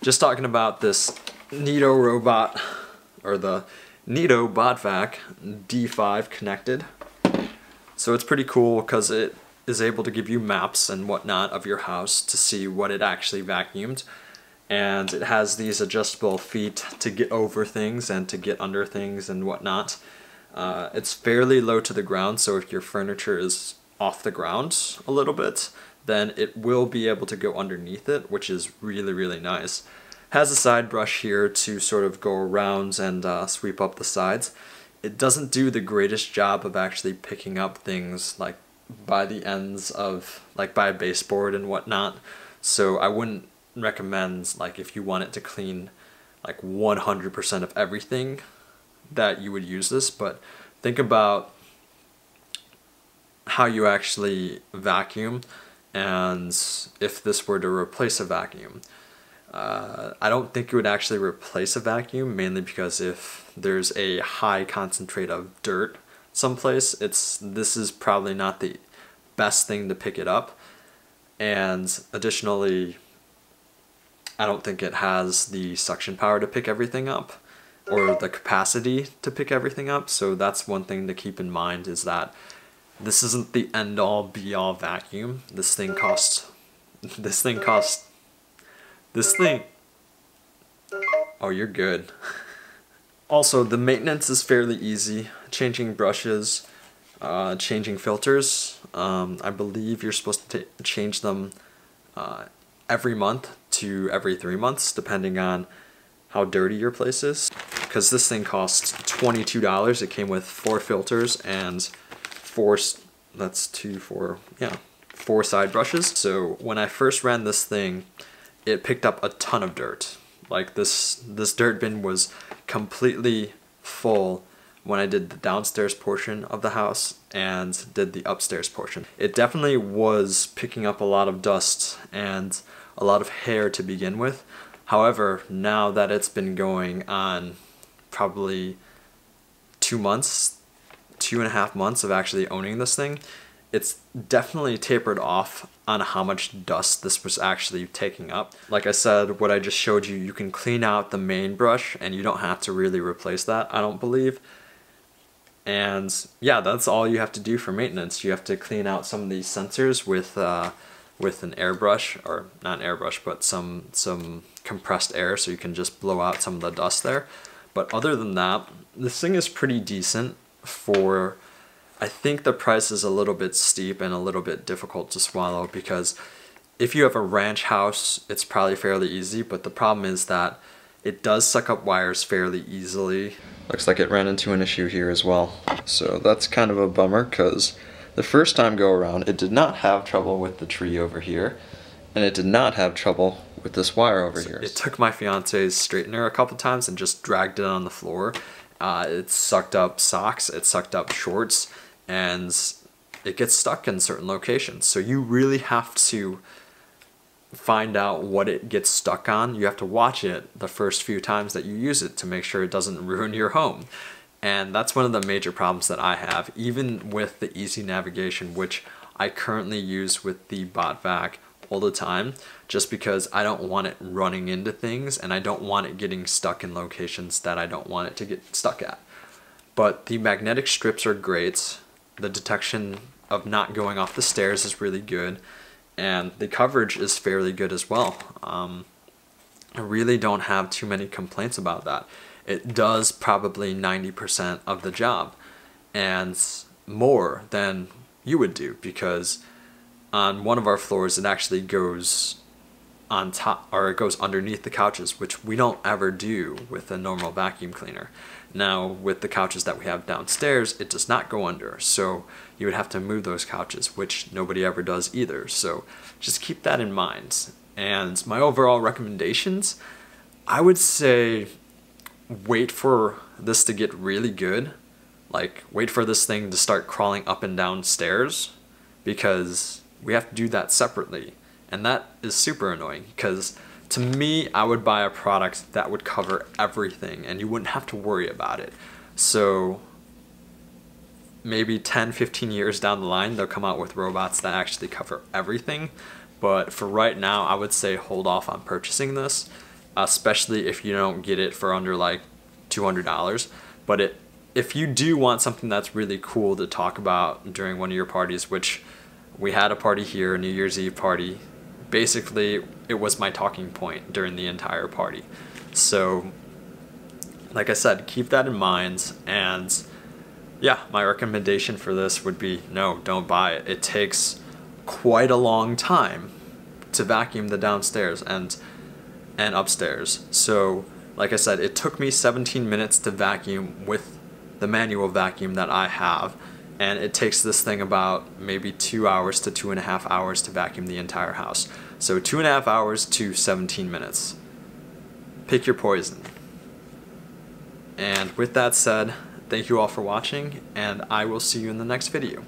just talking about this Neato robot, or the Neato Botvac D5 connected. So it's pretty cool because it is able to give you maps and whatnot of your house to see what it actually vacuumed. And it has these adjustable feet to get over things and to get under things and whatnot. It's fairly low to the ground, so if your furniture is off the ground a little bit, then it will be able to go underneath it, which is really, really nice. Has a side brush here to sort of go around and sweep up the sides. It doesn't do the greatest job of actually picking up things like by the ends of, like by a baseboard and whatnot. So I wouldn't recommend, like if you want it to clean like 100% of everything, that you would use this. But think about how you actually vacuum, and if this were to replace a vacuum. I don't think it would actually replace a vacuum, mainly because if there's a high concentrate of dirt someplace, this is probably not the best thing to pick it up. And additionally, I don't think it has the suction power to pick everything up, or the capacity to pick everything up. So that's one thing to keep in mind, is that this isn't the end-all be-all vacuum. This thing, oh, you're good. Also, the maintenance is fairly easy. Changing brushes, changing filters. I believe you're supposed to change them every month to every 3 months, depending on how dirty your place is. Because this thing costs $22. It came with 4 filters and 4 side brushes. So when I first ran this thing, it picked up a ton of dirt. Like this dirt bin was completely full when I did the downstairs portion of the house and did the upstairs portion. It definitely was picking up a lot of dust and a lot of hair to begin with. However, now that it's been going on probably 2 months, 2.5 months of actually owning this thing, it's definitely tapered off on how much dust this was actually taking up. Like I said, what I just showed you, you can clean out the main brush and you don't have to really replace that, I don't believe. And yeah, that's all you have to do for maintenance. You have to clean out some of these sensors with an airbrush, or not an airbrush, but some compressed air, so you can just blow out some of the dust there. But other than that, this thing is pretty decent for, I think the price is a little bit steep and a little bit difficult to swallow, because if you have a ranch house, it's probably fairly easy, but the problem is that it does suck up wires fairly easily. Looks like it ran into an issue here as well. So that's kind of a bummer, because the first time go around, it did not have trouble with the tree over here, and it did not have trouble with this wire over here. It took my fiance's straightener a couple times and just dragged it on the floor. It sucked up socks, it sucked up shorts, and it gets stuck in certain locations. So you really have to find out what it gets stuck on. You have to watch it the first few times that you use it to make sure it doesn't ruin your home. And that's one of the major problems that I have, even with the easy navigation, which I currently use with the Botvac all the time, just because I don't want it running into things and I don't want it getting stuck in locations that I don't want it to get stuck at. But the magnetic strips are great. The detection of not going off the stairs is really good, and the coverage is fairly good as well. I really don't have too many complaints about that. It does probably 90% of the job, and more than you would do, because on one of our floors it actually goes on top, or it goes underneath the couches, which we don't ever do with a normal vacuum cleaner. Now with the couches that we have downstairs, it does not go under, so you would have to move those couches, which nobody ever does either. So just keep that in mind. And my overall recommendations, I would say wait for this to get really good. Like, wait for this thing to start crawling up and down stairs, because we have to do that separately. And that is super annoying, because to me, I would buy a product that would cover everything and you wouldn't have to worry about it. So maybe 10-15 years down the line, they'll come out with robots that actually cover everything. But for right now, I would say hold off on purchasing this. especially if you don't get it for under like $200. But if you do want something that's really cool to talk about during one of your parties, which we had a party here, a New Year's Eve party, basically it was my talking point during the entire party. So like I said, keep that in mind. And yeah, my recommendation for this would be no, don't buy it. It takes quite a long time to vacuum the downstairs and upstairs. So like I said, it took me 17 minutes to vacuum with the manual vacuum that I have, and it takes this thing about maybe 2 hours to 2.5 hours to vacuum the entire house. So 2.5 hours to 17 minutes. Pick your poison. And with that said, thank you all for watching, and I will see you in the next video.